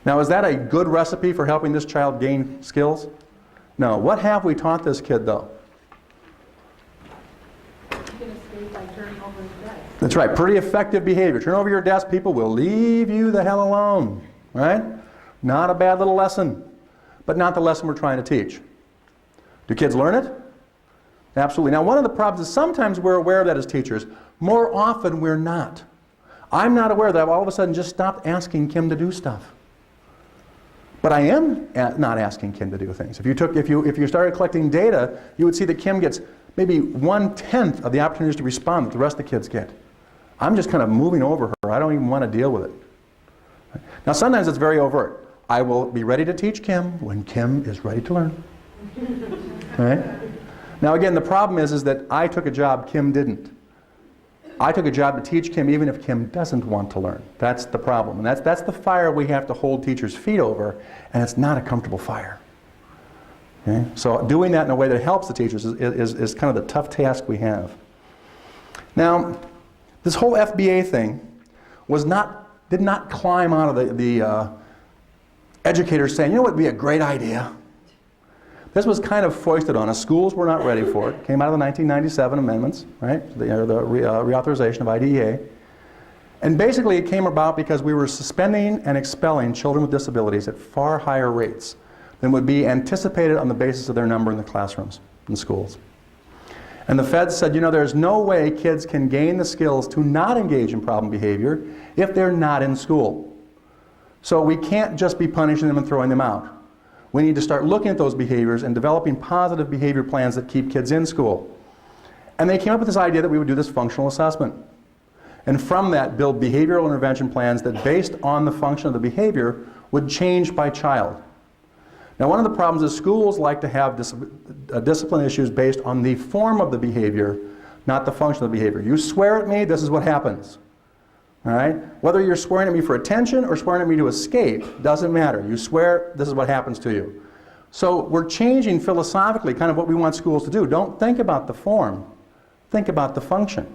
Now, is that a good recipe for helping this child gain skills? No. What have we taught this kid, though? That's right, pretty effective behavior. Turn over your desk, people will leave you the hell alone. Right? Not a bad little lesson, but not the lesson we're trying to teach. Do kids learn it? Absolutely. Now, one of the problems is sometimes we're aware of that as teachers. More often, we're not. I'm not aware that I've all of a sudden just stopped asking Kim to do stuff. But I am not asking Kim to do things. If you started collecting data, you would see that Kim gets maybe 1/10 of the opportunities to respond that the rest of the kids get. I'm just kind of moving over her. I don't even want to deal with it. Now, sometimes it's very overt. I will be ready to teach Kim when Kim is ready to learn. Right? Now, again, the problem is that I took a job Kim didn't. I took a job to teach Kim even if Kim doesn't want to learn. That's the problem. And that's the fire we have to hold teachers' feet over, and it's not a comfortable fire. Okay? So doing that in a way that helps the teachers is kind of the tough task we have. Now, this whole FBA thing did not climb out of the educators saying, you know what would be a great idea? This was kind of foisted on us. Schools were not ready for it. It came out of the 1997 amendments, right? The reauthorization of IDEA. And basically it came about because we were suspending and expelling children with disabilities at far higher rates than would be anticipated on the basis of their number in the classrooms in schools. And the feds said, you know, there's no way kids can gain the skills to not engage in problem behavior if they're not in school. So we can't just be punishing them and throwing them out. We need to start looking at those behaviors and developing positive behavior plans that keep kids in school. And they came up with this idea that we would do this functional assessment. And from that, build behavioral intervention plans that, based on the function of the behavior, would change by child. Now, one of the problems is schools like to have discipline issues based on the form of the behavior, not the function of the behavior. You swear at me, this is what happens. All right? Whether you're swearing at me for attention or swearing at me to escape, doesn't matter. You swear, this is what happens to you. So we're changing philosophically kind of what we want schools to do. Don't think about the form. Think about the function.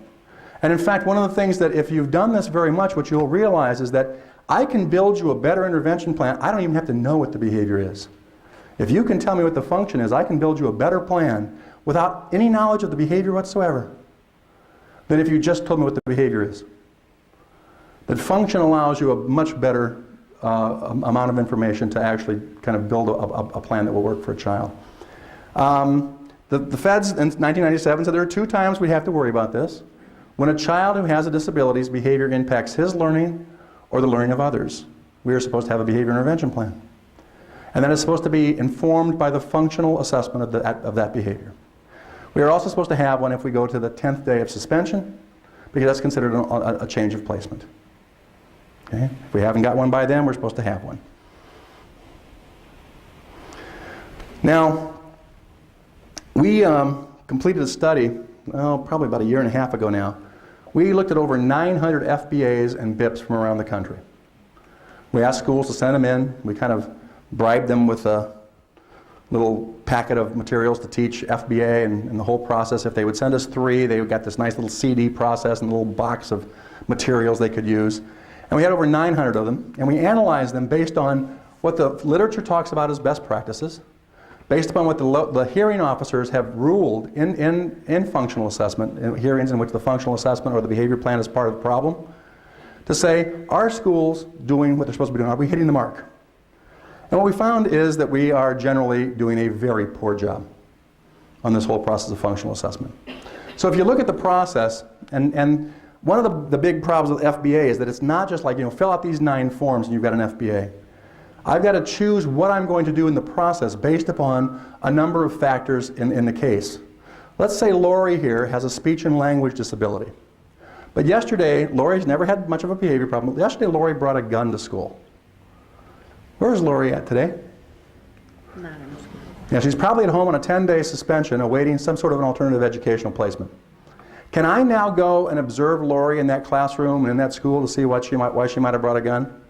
And in fact, one of the things that if you've done this very much, what you'll realize is that I can build you a better intervention plan. I don't even have to know what the behavior is. If you can tell me what the function is, I can build you a better plan without any knowledge of the behavior whatsoever than if you just told me what the behavior is. That function allows you a much better amount of information to actually kind of build a plan that will work for a child. The feds in 1997 said there are 2 times we have to worry about this. When a child who has a disability's behavior impacts his learning or the learning of others, we are supposed to have a behavior intervention plan. And then it's supposed to be informed by the functional assessment of that behavior. We are also supposed to have one if we go to the 10th day of suspension, because that's considered a change of placement. Okay? If we haven't got one by then, we're supposed to have one. Now, we completed a study, probably about a year and a half ago now. We looked at over 900 FBAs and BIPs from around the country. We asked schools to send them in. We kind of bribed them with a little packet of materials to teach FBA and the whole process. If they would send us 3, they got this nice little CD process and a little box of materials they could use. And we had over 900 of them, and we analyzed them based on what the literature talks about as best practices, based upon what the hearing officers have ruled in functional assessment, in hearings in which the functional assessment or the behavior plan is part of the problem, to say, are schools doing what they're supposed to be doing? Are we hitting the mark? And what we found is that we are generally doing a very poor job on this whole process of functional assessment. So if you look at the process, and one of the big problems with FBA is that it's not just like, fill out these 9 forms and you've got an FBA. I've got to choose what I'm going to do in the process based upon a number of factors in the case. Let's say Lori here has a speech and language disability. But yesterday, Lori's never had much of a behavior problem. Yesterday, Lori brought a gun to school. Where's Lori at today? Not in school. Yeah, she's probably at home on a 10-day suspension awaiting some sort of an alternative educational placement. Can I now go and observe Lori in that classroom and in that school to see why she might have brought a gun?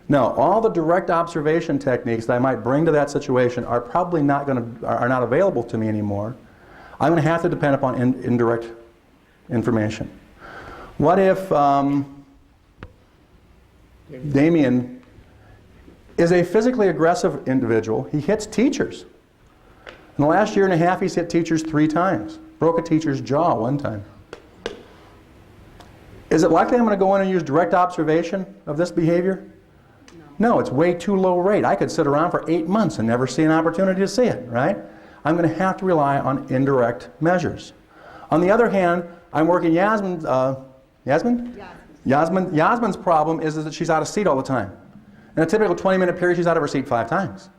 No. All the direct observation techniques that I might bring to that situation are probably not available to me anymore. I'm going to have to depend upon indirect information. What if Damien is a physically aggressive individual? He hits teachers. In the last year and a half, he's hit teachers 3 times. Broke a teacher's jaw 1 time. Is it likely I'm going to go in and use direct observation of this behavior? No, it's way too low rate. I could sit around for 8 months and never see an opportunity to see it, right? I'm going to have to rely on indirect measures. On the other hand, I'm working Yasmin's problem is that she's out of seat all the time. In a typical 20-minute period, she's out of her seat 5 times.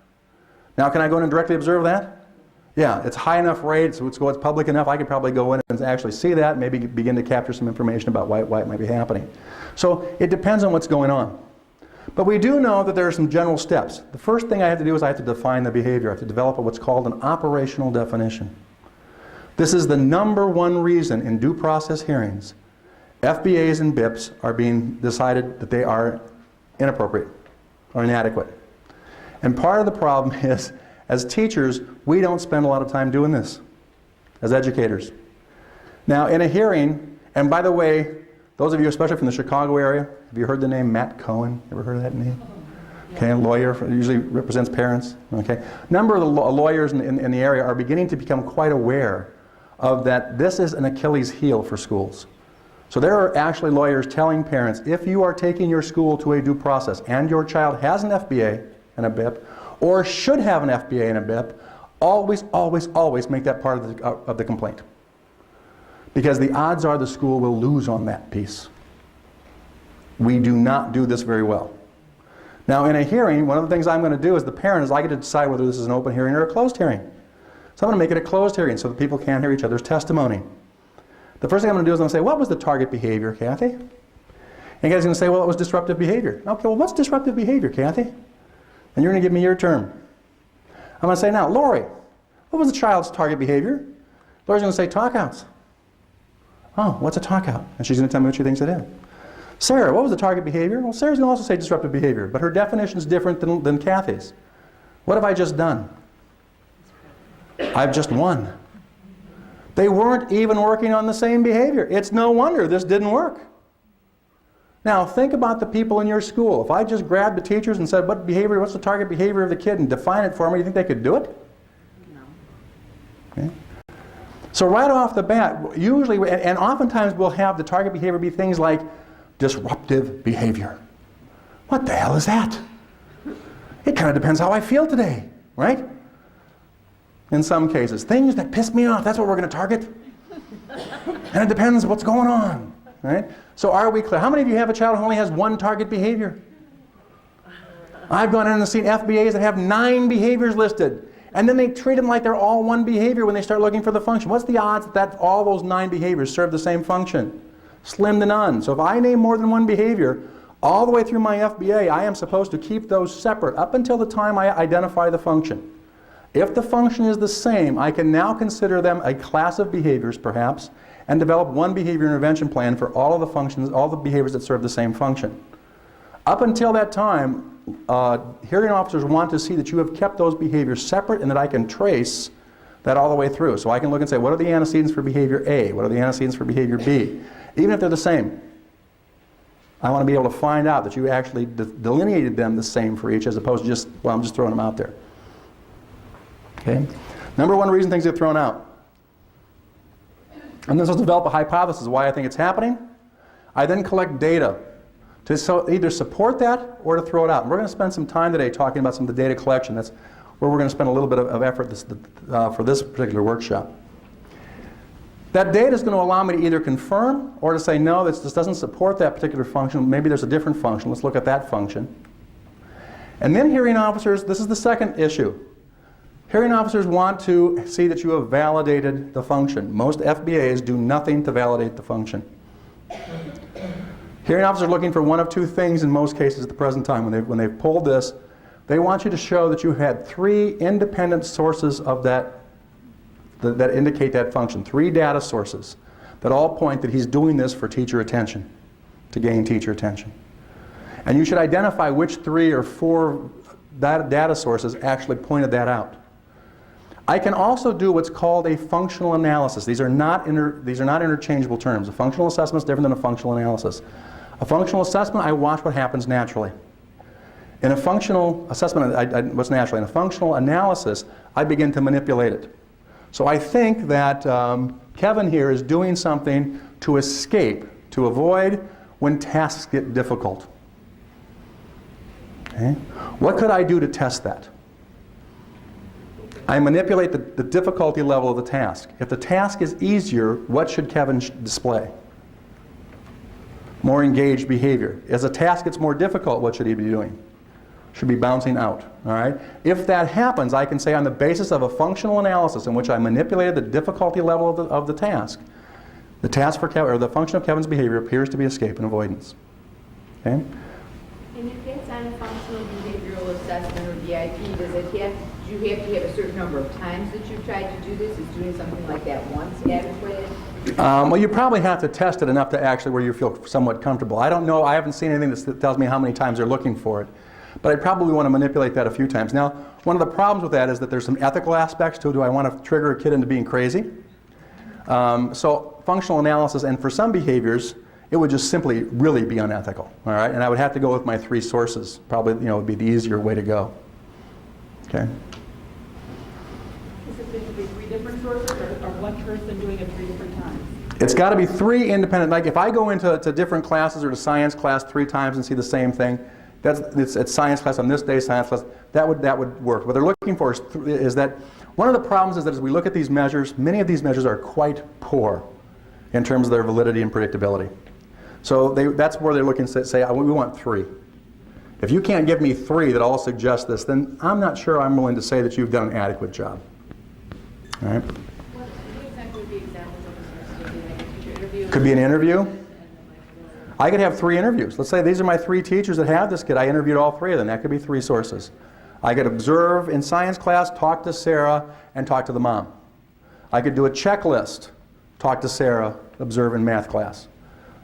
Now, can I go in and directly observe that? Yeah, it's high enough rate, so it's public enough, I could probably go in and actually see that, maybe begin to capture some information about why it might be happening. So it depends on what's going on. But we do know that there are some general steps. The first thing I have to do is I have to define the behavior. I have to develop what's called an operational definition. This is the #1 reason in due process hearings FBAs and BIPs are being decided that they are inappropriate or inadequate. And part of the problem is, as teachers, we don't spend a lot of time doing this as educators. Now, in a hearing, and by the way, those of you, especially from the Chicago area, have you heard the name Matt Cohen? Ever heard of that name? Okay, a lawyer, usually represents parents. Okay, a number of the lawyers in the area are beginning to become quite aware of that this is an Achilles heel for schools. So there are actually lawyers telling parents, if you are taking your school to a due process and your child has an FBA and a BIP, or should have an FBA and a BIP, always, always, always make that part of the complaint. Because the odds are the school will lose on that piece. We do not do this very well. Now in a hearing, one of the things I'm going to do as the parent is I get to decide whether this is an open hearing or a closed hearing. So I'm going to make it a closed hearing so that people can't hear each other's testimony. The first thing I'm going to do is I'm going to say, what was the target behavior, Kathy? And you guys are going to say, well, it was disruptive behavior. Okay, well, what's disruptive behavior, Kathy? And you're going to give me your term. I'm going to say, now, Lori, what was the child's target behavior? Lori's going to say, talkouts. Oh, what's a talkout? And she's going to tell me what she thinks it is. Sarah, what was the target behavior? Well, Sarah's going to also say disruptive behavior, but her definition is different than Kathy's. What have I just done? I've just won. They weren't even working on the same behavior. It's no wonder this didn't work. Now, think about the people in your school. If I just grabbed the teachers and said, what's the target behavior of the kid, and define it for me, you think they could do it? No. Okay. So right off the bat, usually, and oftentimes we'll have the target behavior be things like disruptive behavior. What the hell is that? It kind of depends how I feel today, right? In some cases, things that piss me off, that's what we're going to target. And it depends what's going on, right? So are we clear? How many of you have a child who only has one target behavior? I've gone in and seen FBAs that have 9 behaviors listed. And then they treat them like they're all one behavior when they start looking for the function. What's the odds that all those 9 behaviors serve the same function? Slim to none. So if I name more than one behavior, all the way through my FBA, I am supposed to keep those separate up until the time I identify the function. If the function is the same, I can now consider them a class of behaviors, perhaps, and develop one behavior intervention plan for all of the functions, all the behaviors that serve the same function. Up until that time, hearing officers want to see that you have kept those behaviors separate and that I can trace that all the way through. So I can look and say, what are the antecedents for behavior A? What are the antecedents for behavior B? Even if they're the same. I want to be able to find out that you actually delineated them the same for each, as opposed to just, well, I'm just throwing them out there. Okay? Number one reason things get thrown out. And this will develop a hypothesis why I think it's happening. I then collect data to either support that or to throw it out. And we're going to spend some time today talking about some of the data collection. That's where we're going to spend a little bit of effort for this particular workshop. That data is going to allow me to either confirm or to say, no, this doesn't support that particular function. Maybe there's a different function. Let's look at that function. And then hearing officers, this is the second issue. Hearing officers want to see that you have validated the function. Most FBAs do nothing to validate the function. Hearing officers are looking for one of two things in most cases at the present time. When they've pulled this, they want you to show that you had 3 independent sources of that indicate that function. 3 data sources that all point that he's doing this for teacher attention, to gain teacher attention. And you should identify which 3 or 4 data sources actually pointed that out. I can also do what's called a functional analysis. These are not interchangeable terms. A functional assessment is different than a functional analysis. A functional assessment, I watch what happens naturally. In a functional assessment, what's naturally. In a functional analysis, I begin to manipulate it. So I think that Kevin here is doing something to escape, to avoid when tasks get difficult. Okay? What could I do to test that? I manipulate the difficulty level of the task. If the task is easier, what should Kevin display? More engaged behavior. As a task gets more difficult, what should he be doing? Should be bouncing out. All right? If that happens, I can say on the basis of a functional analysis in which I manipulated the difficulty level of the task, the task for Kevin, or the function of Kevin's behavior appears to be escape and avoidance. Okay? And if it's on a functional behavioral assessment or BIP, do you have to have a certain number of times that you've tried to do this? Is doing something like that once adequate? Well, you probably have to test it enough to actually where you feel somewhat comfortable. I don't know. I haven't seen anything that tells me how many times they're looking for it. But I probably want to manipulate that a few times. Now, one of the problems with that is that there's some ethical aspects to it. Do I want to trigger a kid into being crazy? So functional analysis, and for some behaviors, it would just simply really be unethical. All right? And I would have to go with my 3 sources. Probably, would be the easier way to go. Okay? Is it going to be 3 different sources or one person doing it 3 different times? It's got to be 3 independent. Like if I go into different classes or to science class 3 times and see the same thing, it's science class on this day, science class, that would work. What they're looking for is that one of the problems is that as we look at these measures, many of these measures are quite poor in terms of their validity and predictability. So that's where they're looking to say, we want 3. If you can't give me 3 that all suggest this, then I'm not sure I'm willing to say that you've done an adequate job. All right? What exactly would be examples of this? Like a teacher interview? Could be an interview. I could have 3 interviews. Let's say these are my 3 teachers that have this kid. I interviewed all 3 of them. That could be 3 sources. I could observe in science class, talk to Sarah, and talk to the mom. I could do a checklist, talk to Sarah, observe in math class.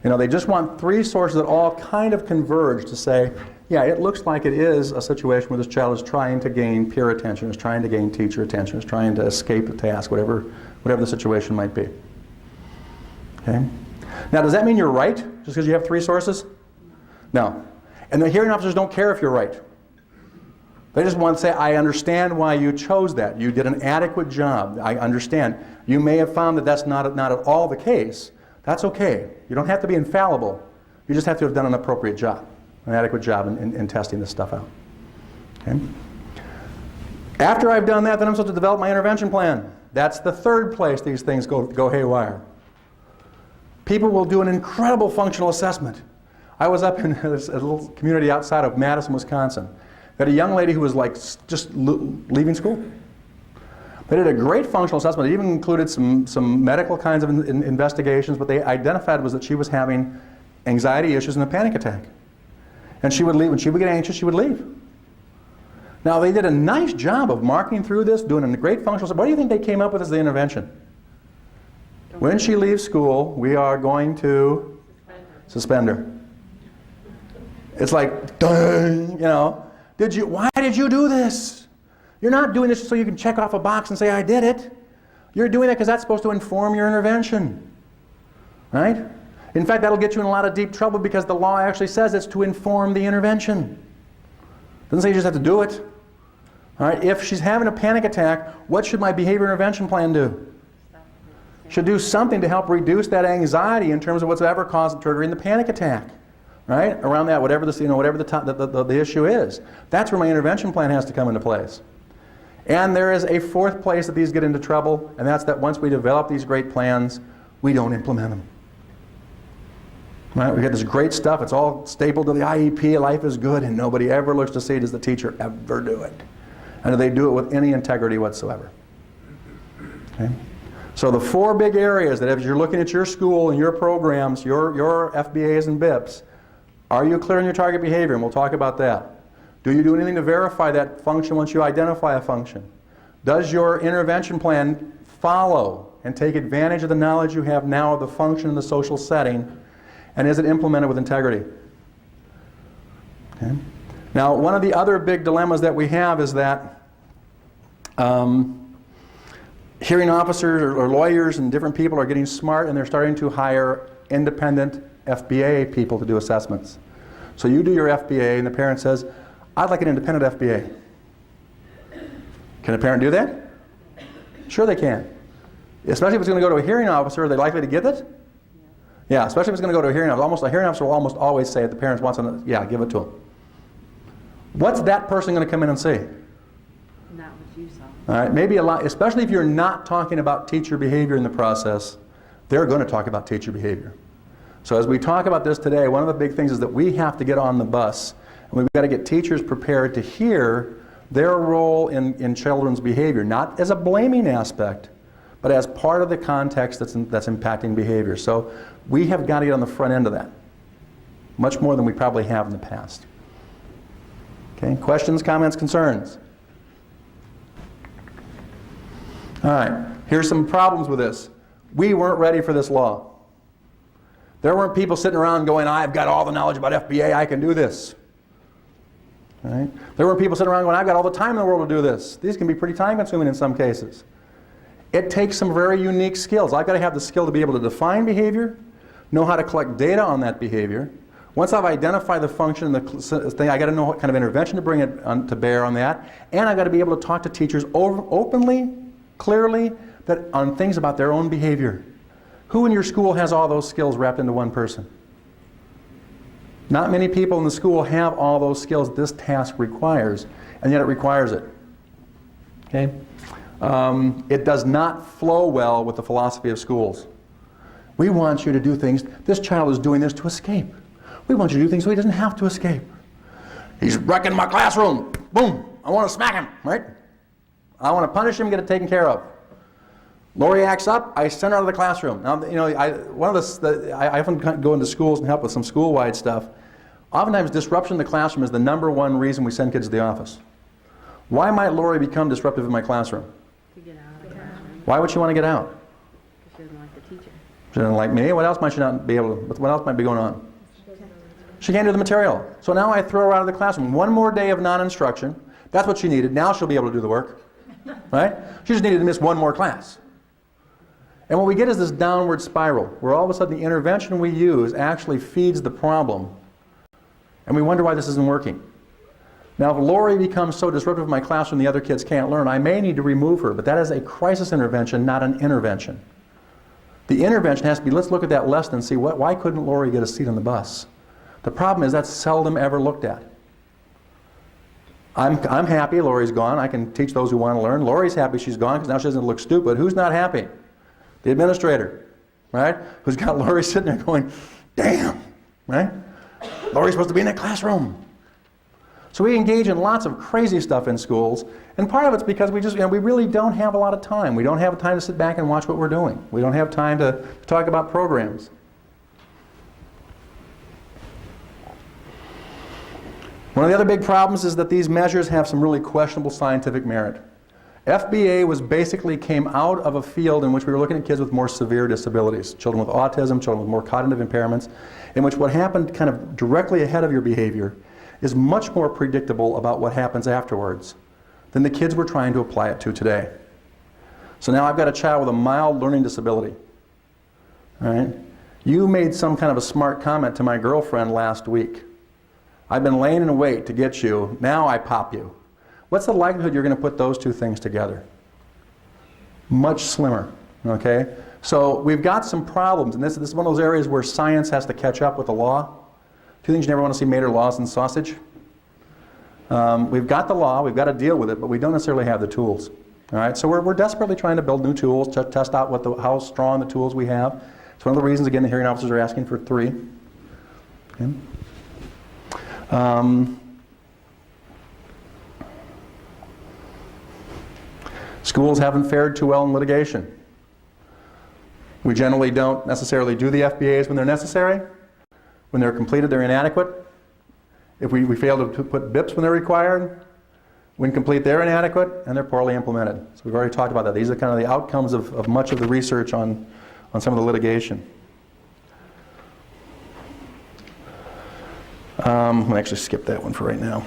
They just want 3 sources that all kind of converge to say, yeah, it looks like it is a situation where this child is trying to gain peer attention, is trying to gain teacher attention, is trying to escape the task, whatever the situation might be. Okay? Now, does that mean you're right, just because you have 3 sources? No. And the hearing officers don't care if you're right. They just want to say, I understand why you chose that. You did an adequate job. I understand. You may have found that that's not at all the case. That's okay. You don't have to be infallible. You just have to have done an appropriate job, an adequate job in testing this stuff out. Okay? After I've done that, then I'm supposed to develop my intervention plan. That's the third place these things go haywire. People will do an incredible functional assessment. I was up in a little community outside of Madison, Wisconsin. They had a young lady who was like just leaving school. They did a great functional assessment. It even included some medical kinds of investigations, but they identified was that she was having anxiety issues and a panic attack. And she would leave. When she would get anxious, she would leave. Now, they did a nice job of marking through this, doing a great functional assessment. What do you think they came up with as the intervention? When she leaves school, we are going to suspend her. It's like, dang, you know. Why did you do this? You're not doing this so you can check off a box and say, I did it. You're doing it because that's supposed to inform your intervention. Right? In fact, that'll get you in a lot of deep trouble because the law actually says it's to inform the intervention. It doesn't say you just have to do it. All right? If she's having a panic attack, what should my behavior intervention plan do? Should do something to help reduce that anxiety in terms of what's ever caused triggering the panic attack. Right? Around that, whatever the issue is. That's where my intervention plan has to come into place. And there is a fourth place that these get into trouble, and that's that once we develop these great plans, we don't implement them. Right? We get this great stuff, it's all stapled to the IEP, life is good, and nobody ever looks to see, does the teacher ever do it? And do they do it with any integrity whatsoever? Okay? So the 4 big areas that if you're looking at your school and your programs, your FBAs and BIPs, are you clear on your target behavior? And we'll talk about that. Do you do anything to verify that function once you identify a function? Does your intervention plan follow and take advantage of the knowledge you have now of the function in the social setting? And is it implemented with integrity? Okay. Now, one of the other big dilemmas that we have is that hearing officers or lawyers and different people are getting smart and they're starting to hire independent FBA people to do assessments. So you do your FBA and the parent says, I'd like an independent FBA. Can a parent do that? Sure they can. Especially if it's going to go to a hearing officer, are they likely to get it? Yeah, especially if it's going to go to a hearing officer. A hearing officer will almost always say if the parent wants to, yeah, give it to them. What's that person going to come in and say? Not what you saw. All right, maybe a lot, especially if you're not talking about teacher behavior in the process, they're going to talk about teacher behavior. So as we talk about this today, one of the big things is that we have to get on the bus, and we've got to get teachers prepared to hear their role in children's behavior, not as a blaming aspect, but as part of the context that's impacting behavior. So we have got to get on the front end of that, much more than we probably have in the past. Okay, questions, comments, concerns? All right, here's some problems with this. We weren't ready for this law. There weren't people sitting around going, I've got all the knowledge about FBA, I can do this. Right? There weren't people sitting around going, I've got all the time in the world to do this. These can be pretty time consuming in some cases. It takes some very unique skills. I've got to have the skill to be able to define behavior, know how to collect data on that behavior. Once I've identified the function, the thing, I've got to know what kind of intervention to bring it to bear on that, and I've got to be able to talk to teachers openly, clearly, on things about their own behavior. Who in your school has all those skills wrapped into one person? Not many people in the school have all those skills this task requires, and yet it requires it. Okay? It does not flow well with the philosophy of schools. We want you to do things. This child is doing this to escape. We want you to do things so he doesn't have to escape. He's wrecking my classroom. Boom. I want to smack him, right? I want to punish him, get it taken care of. Lori acts up, I send her out of the classroom. Now, you know, I often go into schools and help with some school-wide stuff. Oftentimes, disruption in the classroom is the #1 reason we send kids to the office. Why might Lori become disruptive in my classroom? To get out of the classroom. Why would she want to get out? Because she doesn't like the teacher. She doesn't like me. What else might she not be able to, what else might be going on? She can't do the material. So now I throw her out of the classroom. One more day of non-instruction. That's what she needed. Now she'll be able to do the work. Right? She just needed to miss one more class. And what we get is this downward spiral, where all of a sudden the intervention we use actually feeds the problem. And we wonder why this isn't working. Now, if Lori becomes so disruptive in my classroom the other kids can't learn, I may need to remove her, but that is a crisis intervention, not an intervention. The intervention has to be, let's look at that lesson and see why couldn't Lori get a seat on the bus? The problem is that's seldom ever looked at. I'm happy Lori's gone. I can teach those who want to learn. Lori's happy she's gone because now she doesn't look stupid. Who's not happy? The administrator, right? Who's got Lori sitting there going, damn, right? Lori's supposed to be in that classroom. So we engage in lots of crazy stuff in schools, and part of it's because we really don't have a lot of time. We don't have time to sit back and watch what we're doing. We don't have time to talk about programs. One of the other big problems is that these measures have some really questionable scientific merit. FBA basically came out of a field in which we were looking at kids with more severe disabilities, children with autism, children with more cognitive impairments, in which what happened kind of directly ahead of your behavior is much more predictable about what happens afterwards than the kids we're trying to apply it to today. So now I've got a child with a mild learning disability. All right? You made some kind of a smart comment to my girlfriend last week. I've been laying in wait to get you. Now I pop you. What's the likelihood you're going to put those two things together? Much slimmer. Okay? So we've got some problems, and this is one of those areas where science has to catch up with the law. Two things you never want to see made are laws and sausage. We've got the law, we've got to deal with it, but we don't necessarily have the tools. All right? So we're desperately trying to build new tools to test out how strong the tools we have. It's one of the reasons, again, the hearing officers are asking for 3. Okay? Schools haven't fared too well in litigation. We generally don't necessarily do the FBAs when they're necessary. When they're completed, they're inadequate. If we fail to put BIPs when they're required, when complete, they're inadequate, and they're poorly implemented. So we've already talked about that. These are kind of the outcomes of much of the research on some of the litigation. I'll actually skip that one for right now.